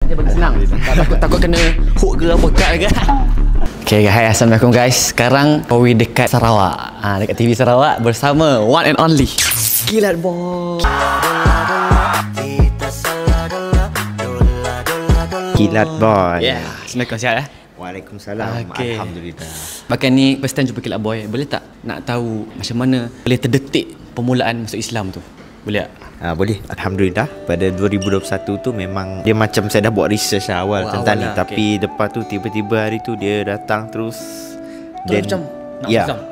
saja bagi senang. Tak takut kena hook ke apa kat ke. Okay, hai, assalamualaikum guys. Sekarang we dekat Sarawak. Dekat TV Sarawak bersama one and only Kilat Boy. Kilat Boy. Yeah, assalamualaikum sihat. Waalaikumsalam. Okay. Alhamdulillah. Bahkan ni first time jumpa Kilat Boy. Boleh tak nak tahu macam mana boleh terdetik permulaan masuk Islam tu? Boleh tak? Boleh. Alhamdulillah. Pada 2021 tu memang dia macam saya dah buat research awal tentang ni. Tapi lepas tu tiba-tiba hari tu dia datang terus. Terus macam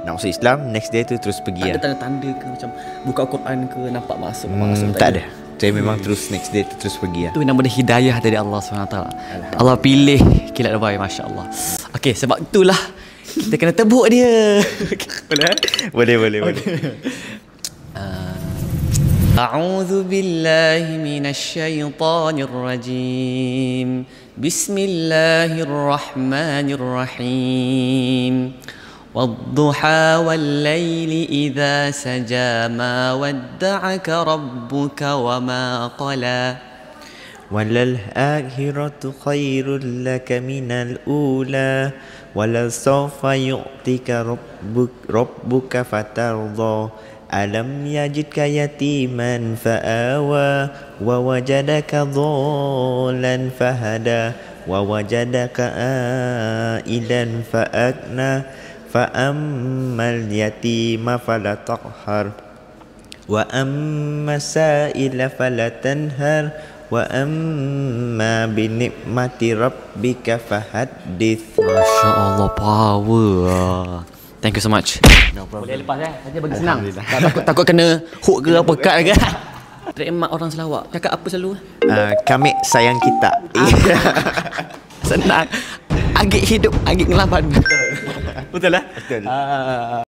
nak masuk Islam. Next day tu terus pergi. Tak ada tanda-tanda ke macam buka Al-Quran ke nampak masuk? Tak ada. Saya memang terus next day tu terus pergi. Itu nama dia hidayah dari Allah SWT. Allah pilih Kilat Boy, Masya Allah. Okay, sebab itulah kita kena tebuk dia. Boleh. A'udzu billahi minasy syaithanir rajim. Bismillahirrahmanirrahim. Wadduha wal laili idza saja ma wadda'aka rabbuka wa ma qala. Walal akhiratu khairul laka minal ula wala sawfa yu'tika rabbuka fatarda. Alam yajidka yatiman fa'awa wa wajadaka dhalan fahada wa wajadaka ailan fa'agna fa'ammal yatima fala taqhar wa amma sa'ila fala tanhar wa amma bi ni'mati rabbika fahaddits. Masya Allah, power. Thank you so much. Boleh lepas saja bagi senang. Tak takut kena hook ke apa kat ke. Trademark orang Sarawak. Cakap apa selalu? Kami sayang kita. Senang. Agik hidup, agik ngelaban. Betul lah? Betul.